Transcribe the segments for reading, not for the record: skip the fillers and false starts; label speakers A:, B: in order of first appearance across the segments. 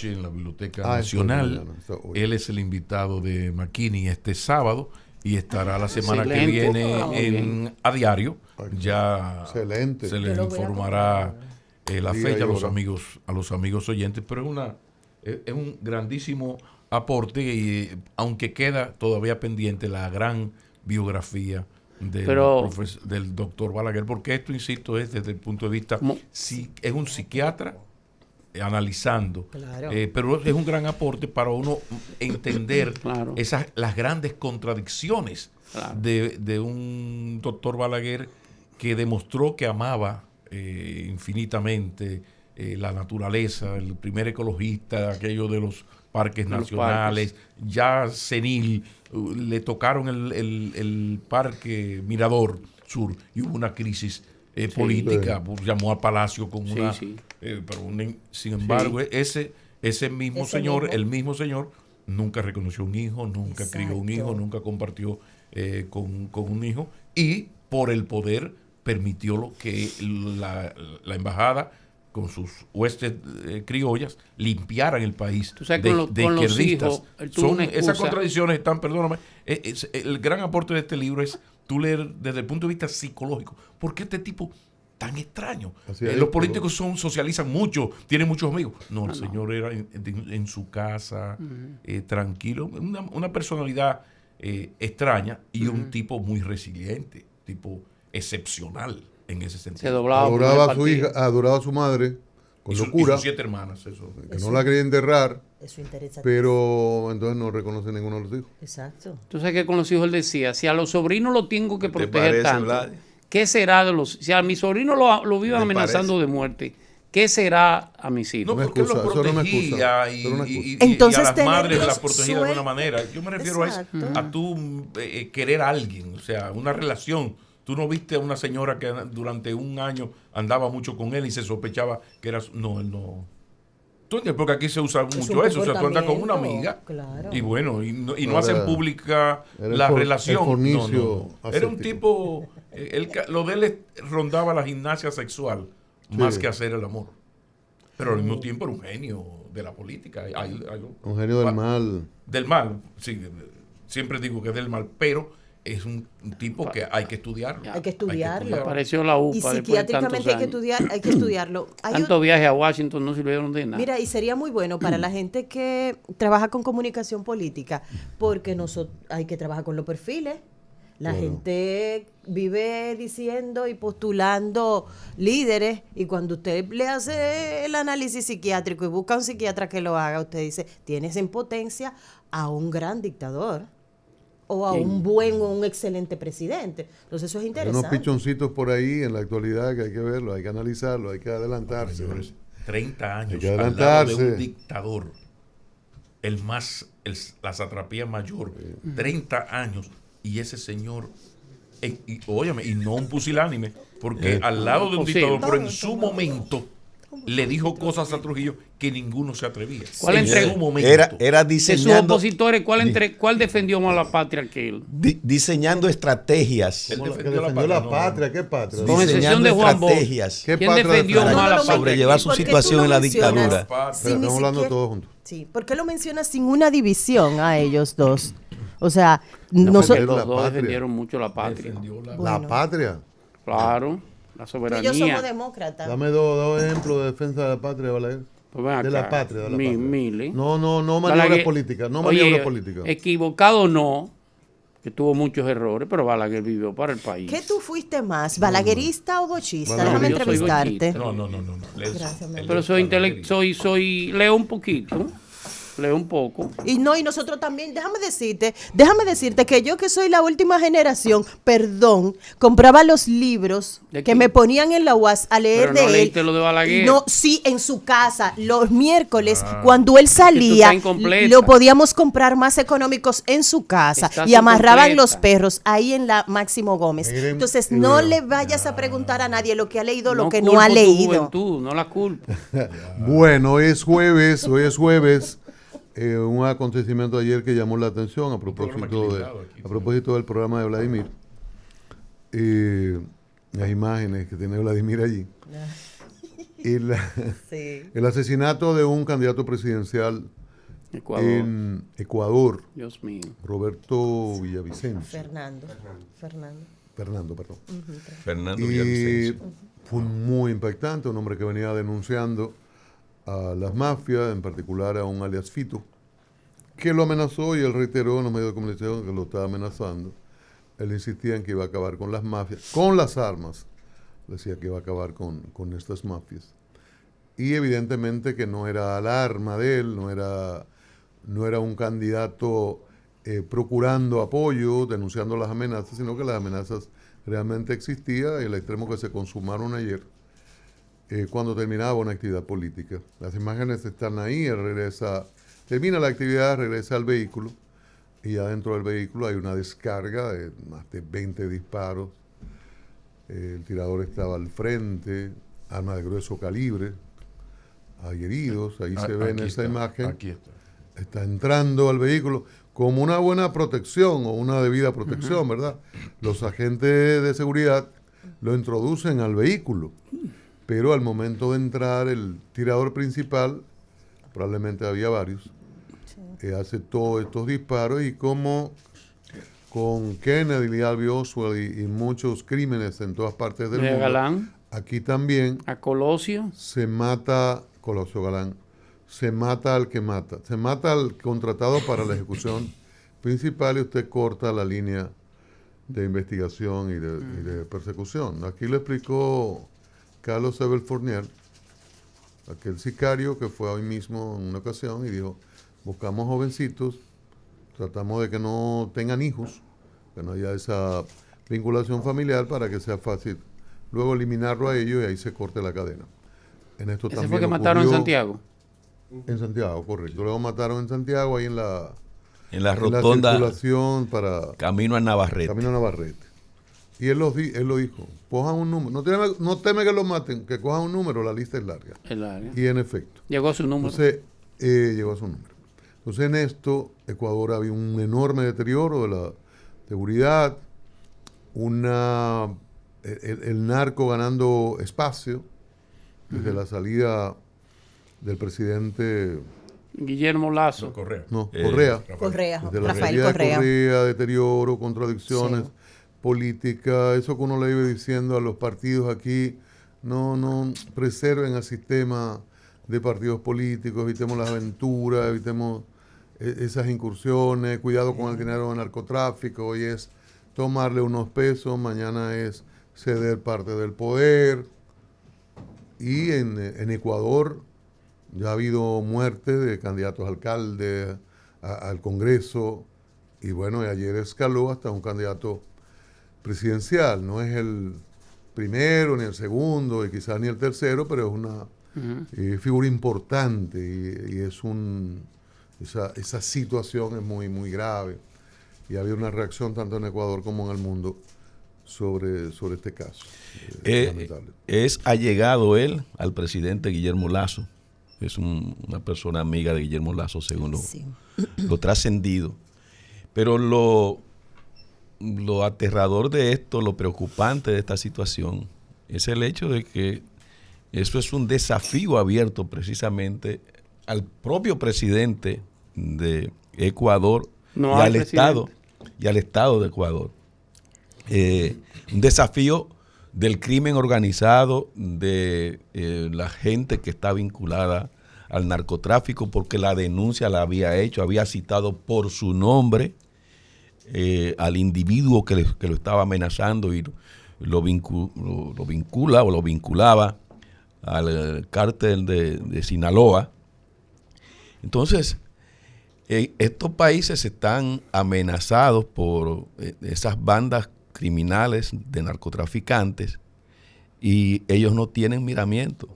A: noche en la Biblioteca Nacional. Él es el invitado de McKinney este sábado y estará la semana que viene a diario. Ya se les informará la fecha a los amigos oyentes, pero es un grandísimo aporte, y aunque queda todavía pendiente la gran biografía del doctor Balaguer, porque esto, insisto, es desde el punto de vista, es un psiquiatra analizando, pero es un gran aporte para uno entender las grandes contradicciones de un doctor Balaguer que demostró que amaba infinitamente la naturaleza, el primer ecologista, aquello de los parques nacionales, ya senil, le tocaron el parque Mirador Sur y hubo una crisis política, llamó al Palacio con una... sin embargo, ese mismo señor, el mismo señor, nunca reconoció un hijo, nunca crió un hijo, nunca compartió con un hijo, y por el poder permitió que la embajada con sus huestes criollas limpiaran el país de izquierdistas. Esas contradicciones están, perdóname, el gran aporte de este libro es tú leer desde el punto de vista psicológico. ¿Por qué este tipo tan extraño? Los políticos socializan mucho, tienen muchos amigos. No, el señor era en su casa, tranquilo, una personalidad extraña y un tipo muy resiliente, tipo excepcional en ese sentido.
B: Adoraba a su hija, adoraba a su madre con locura.
A: Y sus 7 hermanas, eso.
B: Que no la quería enterrar, pero entonces no reconoce ninguno de los hijos.
C: Exacto.
D: Tú sabes que con los hijos él decía, si a los sobrinos los tengo que proteger tanto, ¿qué será de los... Si a mis sobrinos lo vivan amenazando de muerte, ¿qué será a mis hijos?
A: No, porque los protegía y a las madres las protegía de alguna manera. Yo me refiero a tú querer a alguien, o sea, una relación. Tú no viste a una señora que durante un año andaba mucho con él y se sospechaba que era... No, él no... Porque aquí se usa mucho eso. O sea, tú andas con una amiga y bueno, y no hacen pública la relación. No. Era un tipo... lo de él rondaba la gimnasia sexual más que hacer el amor. Pero al mismo tiempo era un genio de la política.
B: Un genio del mal.
A: Del mal, sí. Siempre digo que es del mal, pero... es un tipo que hay que estudiarlo.
C: Hay que estudiarlo.
D: Apareció la UPA.
C: Y psiquiátricamente hay que estudiarlo.
D: Tantos viajes a Washington no sirvieron de nada.
C: Mira, y sería muy bueno para la gente que trabaja con comunicación política, porque hay que trabajar con los perfiles. La gente vive diciendo y postulando líderes, y cuando usted le hace el análisis psiquiátrico y busca a un psiquiatra que lo haga, usted dice, tienes en potencia a un gran dictador o a un buen o un excelente presidente. Entonces eso es interesante.
B: Hay unos pichoncitos por ahí en la actualidad que hay que verlo, hay que analizarlo, hay que adelantarse.
A: 30 años al lado de un dictador, la satrapía mayor, 30 años, y ese señor, óyeme, y no un pusilánime, porque al lado de un dictador, pero en su momento le dijo cosas a Trujillo que ninguno se atrevía.
D: ¿Cuál
A: en su momento?
E: Era diseñando...
D: De sus opositores, ¿cuál defendió más la patria que él?
E: Diseñando estrategias.
A: Él
B: defendió la patria. ¿Qué patria?
D: Con excepción de Juan Bosch. ¿Quién defendió más la patria?
E: Sobrellevar su situación en la dictadura.
B: Estamos hablando todos juntos.
C: Sí, ¿por qué lo mencionas sin una división a ellos dos? O sea,
D: nosotros los dos defendieron mucho la patria.
B: La patria.
D: Claro, la soberanía.
C: Ellos somos demócratas.
B: Dame dos ejemplos de defensa de la patria, Balaguer.
D: Pues
B: de la patria, de la patria.
D: Miles.
B: No maniobra política, no maniobra política.
D: Equivocado no, que tuvo muchos errores, pero Balaguer vivió para el país.
C: ¿Qué tú fuiste más, balaguerista o bochista?
B: Balaguer.
C: Déjame entrevistarte.
A: No.
C: Gracias,
D: pero leo un poquito. Leo un poco.
C: Y nosotros también, déjame decirte que yo, que soy la última generación, compraba los libros que me ponían en la UAS a leer.
D: Pero no
C: de
D: leíste
C: él.
D: Lo de Balaguer.
C: No, sí, en su casa, los miércoles, cuando él salía, lo podíamos comprar más económicos en su casa y amarraban los perros ahí en la Máximo Gómez. Entonces, no le vayas a preguntar a nadie lo que ha leído, lo que no ha leído.
D: No la culpo.
B: Bueno, hoy es jueves. Un acontecimiento ayer que llamó la atención a propósito del programa de Vladimir. Las imágenes que tiene Vladimir allí. el asesinato de un candidato presidencial en Ecuador,
D: Dios mío.
B: Roberto Villavicencio.
C: Fernando,
B: perdón.
E: Fernando Villavicencio.
B: Fue muy impactante, un hombre que venía denunciando a las mafias, en particular a un alias Fito, que lo amenazó y él reiteró en los medios de comunicación que lo estaba amenazando. Él insistía en que iba a acabar con las mafias, con las armas. Decía que iba a acabar con estas mafias. Y evidentemente que no era alarma de él, no era un candidato procurando apoyo, denunciando las amenazas, sino que las amenazas realmente existían, y el extremo que se consumaron ayer, cuando terminaba una actividad política. Las imágenes están ahí, él termina la actividad, regresa al vehículo, y adentro del vehículo hay una descarga de más de 20 disparos. El tirador estaba al frente, arma de grueso calibre, hay heridos, ahí se ve en esa imagen. Aquí está entrando al vehículo como una buena protección o una debida protección, ¿verdad? Los agentes de seguridad lo introducen al vehículo, pero al momento de entrar el tirador principal, probablemente había varios, hace todos estos disparos, y como con Kennedy, Lee Harvey Oswald y muchos crímenes en todas partes del mundo,
D: Galán,
B: aquí también
D: a Colosio
B: Galán, se mata al que mata, se mata al contratado para la ejecución principal, y usted corta la línea de investigación y de persecución. Aquí lo explicó Carlos Sebel Fournier, aquel sicario que fue hoy mismo en una ocasión y dijo: buscamos jovencitos, tratamos de que no tengan hijos, que no haya esa vinculación familiar para que sea fácil luego eliminarlo a ellos y ahí se corte la cadena. En esto
D: ¿Ese
B: también
D: fue que mataron en Santiago?
B: En Santiago, correcto. Luego mataron en Santiago, ahí en la
E: rotonda,
B: circulación para
E: camino a Navarrete.
B: Y él lo dijo: cojan un número, no teme que lo maten, que cojan un número, la lista es larga. Y en efecto.
D: Llegó a su número.
B: Entonces, llegó a su número. Entonces, en esto, Ecuador había un enorme deterioro de la seguridad, el narco ganando espacio desde la salida del presidente
D: Guillermo Lazo.
B: Correa.
C: Rafael Correa.
B: Deterioro, contradicciones políticas, eso que uno le iba diciendo a los partidos aquí: no preserven el sistema de partidos políticos, evitemos las aventuras, evitemos esas incursiones, cuidado con el dinero del narcotráfico. Hoy es tomarle unos pesos, mañana es ceder parte del poder. Y en Ecuador ya ha habido muertes de candidatos a alcalde, al Congreso, y bueno, ayer escaló hasta un candidato presidencial. No es el primero, ni el segundo, y quizás ni el tercero, pero es una figura importante, y es esa situación es muy, muy grave. Y había una reacción tanto en Ecuador como en el mundo sobre este caso.
E: Es allegado él al presidente Guillermo Lazo. Es una persona amiga de Guillermo Lazo, según lo trascendido. Pero lo aterrador de esto, lo preocupante de esta situación, es el hecho de que eso es un desafío abierto precisamente al propio presidente de Ecuador y al Estado de Ecuador. Un desafío del crimen organizado, de la gente que está vinculada al narcotráfico, porque la denuncia la había hecho, había citado por su nombre al individuo que lo estaba amenazando y lo vinculaba al cártel de Sinaloa. Entonces, estos países están amenazados por esas bandas criminales de narcotraficantes, y ellos no tienen miramiento.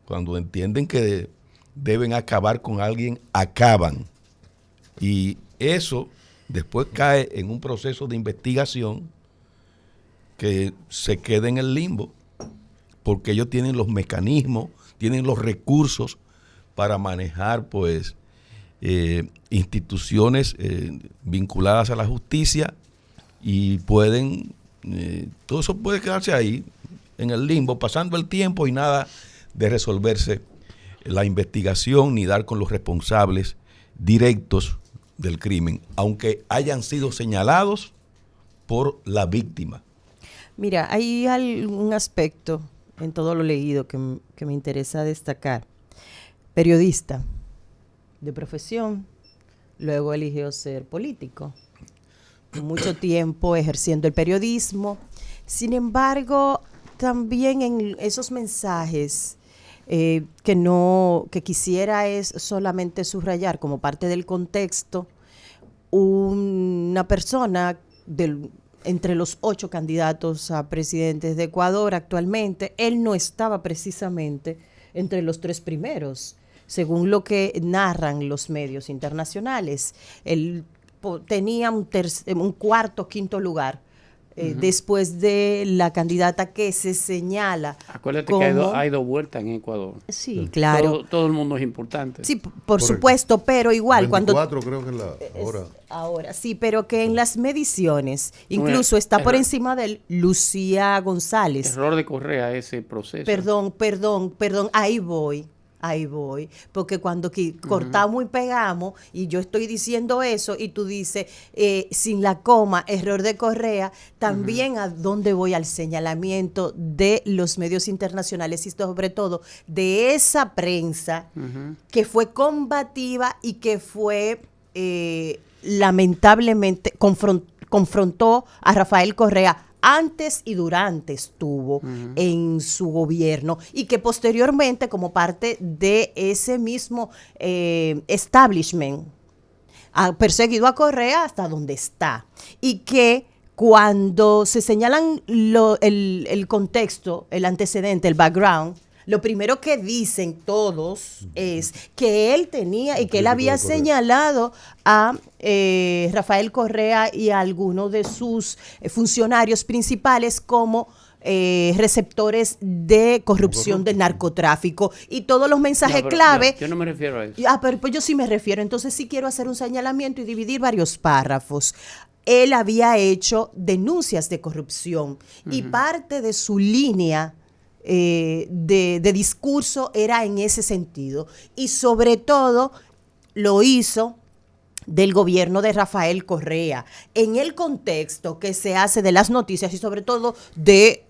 E: Cuando entienden que deben acabar con alguien, acaban. Y eso después cae en un proceso de investigación que se queda en el limbo, porque ellos tienen los mecanismos, tienen los recursos para manejar pues instituciones vinculadas a la justicia, y pueden, todo eso puede quedarse ahí en el limbo, pasando el tiempo y nada de resolverse la investigación ni dar con los responsables directos del crimen, aunque hayan sido señalados por la víctima.
C: Mira, hay algún aspecto en todo lo leído que me interesa destacar. Periodista de profesión, luego eligió ser político. Mucho tiempo ejerciendo el periodismo. Sin embargo, también en esos mensajes que quisiera es solamente subrayar como parte del contexto, una persona entre los 8 candidatos a presidentes de Ecuador actualmente, él no estaba precisamente entre los 3 primeros, según lo que narran los medios internacionales. Él tenía un cuarto, quinto lugar. Después de la candidata que se señala.
D: Acuérdate que hay 2 vueltas en Ecuador.
C: Sí, claro.
D: Todo el mundo es importante.
C: Sí, por supuesto, pero igual
B: 24 creo que es la hora.
C: Ahora, sí, pero que en las mediciones, incluso está por encima de él Lucía González.
D: Error de Correa ese proceso.
C: Perdón, ahí voy, porque cuando cortamos y pegamos, y yo estoy diciendo eso, y tú dices, sin la coma, error de Correa, también a dónde voy al señalamiento de los medios internacionales y sobre todo de esa prensa que fue combativa y que fue, lamentablemente, confrontó a Rafael Correa antes y durante estuvo en su gobierno, y que posteriormente, como parte de ese mismo establishment, ha perseguido a Correa hasta donde está, y que cuando se señalan el contexto, el antecedente, el background, lo primero que dicen todos es que él tenía y que él había señalado a Rafael Correa y a algunos de sus funcionarios principales como receptores de corrupción, del narcotráfico, y todos los mensajes clave.
D: Yo no me refiero a eso.
C: Pero pues yo sí me refiero. Entonces sí quiero hacer un señalamiento y dividir varios párrafos. Él había hecho denuncias de corrupción y parte de su línea de discurso era en ese sentido, y sobre todo lo hizo del gobierno de Rafael Correa, en el contexto que se hace de las noticias y sobre todo de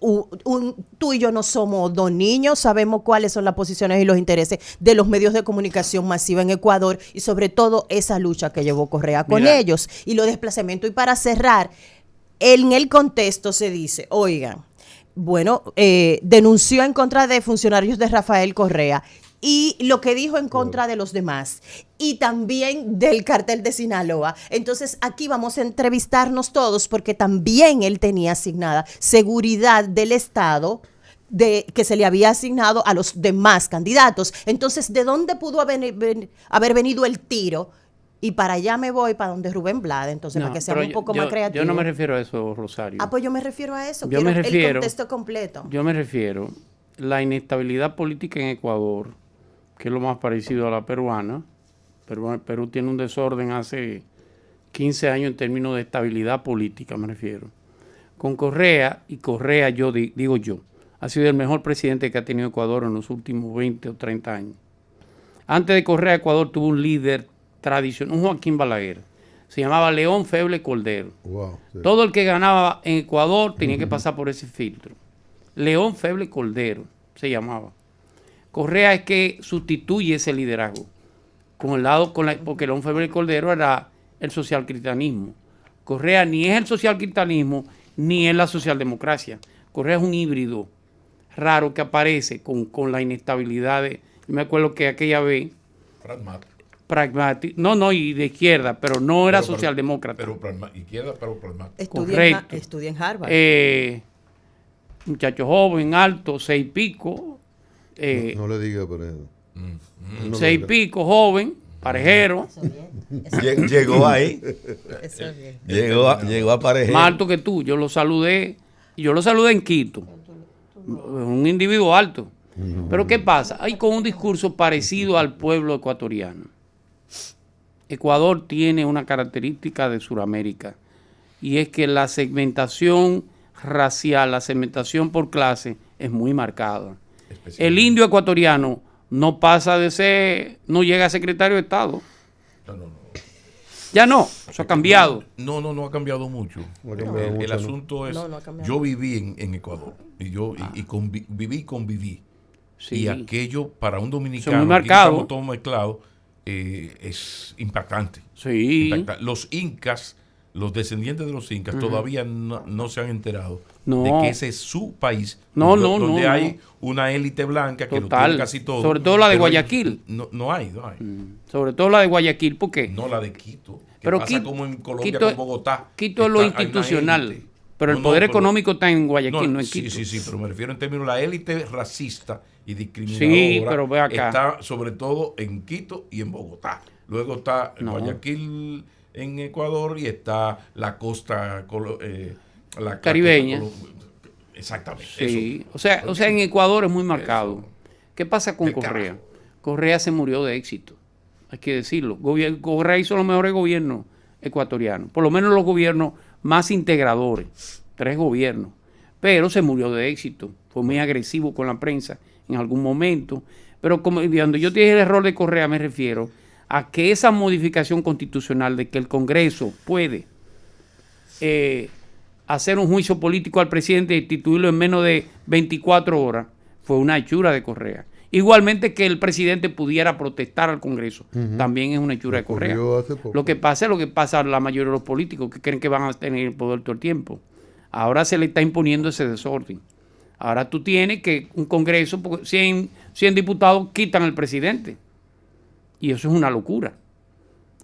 C: tú y yo no somos 2 niños, sabemos cuáles son las posiciones y los intereses de los medios de comunicación masiva en Ecuador, y sobre todo esa lucha que llevó Correa con ellos y los desplazamientos. Y para cerrar, en el contexto se dice, oigan, bueno, denunció en contra de funcionarios de Rafael Correa y lo que dijo en contra de los demás, y también del cartel de Sinaloa. Entonces aquí vamos a entrevistarnos todos, porque también él tenía asignada seguridad del Estado que se le había asignado a los demás candidatos. Entonces, ¿de dónde pudo haber venido el tiro? Y para allá me voy, para donde Rubén Blades, entonces, para que sea un poco más creativo.
D: Yo no me refiero a eso, Rosario.
C: Pues yo me refiero a eso. Quiero el contexto completo.
D: Yo me refiero a la inestabilidad política en Ecuador, que es lo más parecido a la peruana. Perú tiene un desorden hace 15 años en términos de estabilidad política, me refiero. Con Correa, y Correa, digo yo, ha sido el mejor presidente que ha tenido Ecuador en los últimos 20 o 30 años. Antes de Correa, Ecuador tuvo un líder tradicional, un Joaquín Balaguer, se llamaba León Febres Cordero. Wow, sí. Todo el que ganaba en Ecuador tenía que pasar por ese filtro. León Febres Cordero se llamaba. Correa es que sustituye ese liderazgo porque León Febres Cordero era el socialcristianismo. Correa ni es el socialcristianismo ni es la socialdemocracia. Correa es un híbrido raro que aparece con la inestabilidad de. Yo me acuerdo que aquella vez. Pragmático. No, y de izquierda, pero no era socialdemócrata.
A: Izquierda, pero pragmático.
D: Correcto.
C: Estudia en Harvard.
D: Muchacho joven, alto, 6 y pico.
B: No le diga por eso.
D: 6 y pico, joven, parejero.
E: Llegó ahí. Llegó a parejero.
D: Más alto que tú. Yo lo saludé en Quito. Un individuo alto. Pero ¿qué pasa? Hay con un discurso parecido al pueblo ecuatoriano. Ecuador tiene una característica de Sudamérica, y es que la segmentación racial, la segmentación por clase es muy marcada. El indio ecuatoriano no pasa de ser, no llega a secretario de Estado.
A: No.
D: Ya no, eso ha cambiado.
A: No ha cambiado mucho. El asunto es, yo viví en Ecuador y viví y conviví. Sí. Y aquello para un dominicano,
D: muy marcado.
A: Todo mezclado, es impactante.
D: Sí.
A: Los incas, los descendientes de los incas todavía no se han enterado
D: de
A: que ese es su país, donde hay una élite blanca que lo tiene casi todo.
D: Sobre todo la de Guayaquil.
A: No hay.
D: Sobre todo la de Guayaquil, ¿por qué?
A: No la de Quito.
D: Pero
A: pasa como en Colombia
D: Quito,
A: con Bogotá.
D: Quito es lo institucional. Pero el poder económico está en Guayaquil, no en Quito.
A: Sí, pero me refiero en términos de la élite racista y discriminadora.
D: Sí, pero ve acá.
A: Está sobre todo en Quito y en Bogotá. Luego está Guayaquil en Ecuador y está la costa la
D: caribeña.
A: Exactamente.
D: Sí, eso. O sea, en Ecuador es muy marcado. ¿Qué pasa con Correa? Carajo. Correa se murió de éxito, hay que decirlo. Correa hizo los mejores gobiernos ecuatorianos, por lo menos los gobiernos más integradores, 3 gobiernos, pero se murió de éxito. Fue muy agresivo con la prensa en algún momento, pero cuando yo te dije el error de Correa, me refiero a que esa modificación constitucional de que el Congreso puede hacer un juicio político al presidente y instituirlo en menos de 24 horas, fue una hechura de Correa. Igualmente que el presidente pudiera protestar al Congreso, también es una hechura de Correa. Lo que pasa, a la mayoría de los políticos que creen que van a tener el poder todo el tiempo. Ahora se le está imponiendo ese desorden. Ahora tú tienes que un Congreso, 100 diputados quitan al presidente. Y eso es una locura.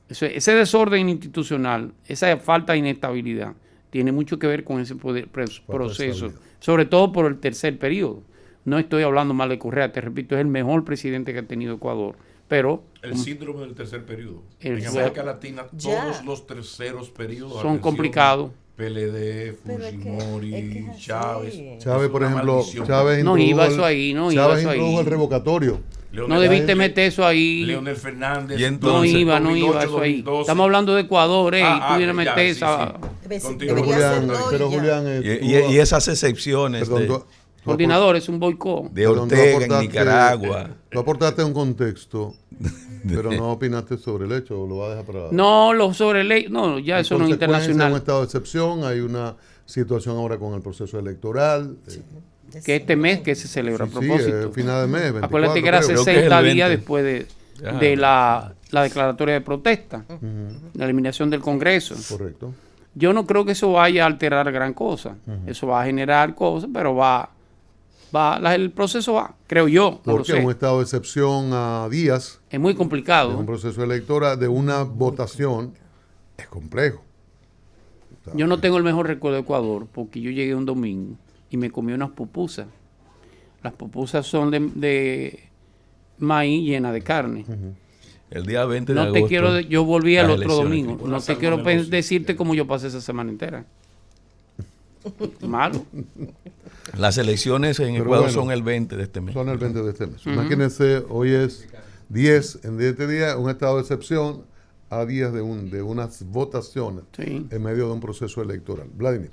D: Ese desorden institucional, esa falta de inestabilidad, tiene mucho que ver con ese proceso, sobre todo por el tercer periodo. No estoy hablando mal de Correa, te repito, es el mejor presidente que ha tenido Ecuador. Pero
A: el síndrome del tercer periodo. En América Latina, todos los terceros periodos
D: son complicados.
A: PLD, Fujimori, Chávez.
B: Chávez, por ejemplo, Chávez
D: no iba eso ahí,
B: Chávez introdujo el revocatorio.
D: No debiste meter eso ahí.
A: Leonel Fernández.
D: No iba eso ahí. Estamos hablando de Ecuador, y tú vienes a meter esa.
B: Pero Julián,
E: y esas excepciones.
D: Coordinador, es un boicot.
E: De Ortega en Nicaragua.
B: Tú aportaste un contexto, pero no opinaste sobre el hecho, o lo vas a dejar para...
D: No, sobre el hecho, no, ya eso no es internacional.
B: Hay un estado de excepción, hay una situación ahora con el proceso electoral.
D: Que este mes que se celebra a propósito.
B: Sí, final de mes, 24,
D: acuérdate que era 60 días después de la declaratoria de protesta, la eliminación del Congreso.
B: Correcto.
D: Yo no creo que eso vaya a alterar gran cosa. Eso va a generar cosas, pero el proceso va, creo yo.
B: Porque un estado de excepción a días
D: es muy complicado.
B: De un proceso electoral, de una votación, es complejo.
D: Yo no tengo el mejor recuerdo de Ecuador, porque yo llegué un domingo y me comí unas pupusas. Las pupusas son de maíz llena de carne.
E: El día 20 de agosto.
D: Yo volví al otro domingo. No te quiero decirte cómo yo pasé esa semana entera. Malo.
E: Las elecciones en Ecuador son el 20 de este mes.
B: Son el 20 de este mes. Imagínense, hoy es 10, en este día, un estado de excepción a días de unas votaciones en medio de un proceso electoral. Vladimir.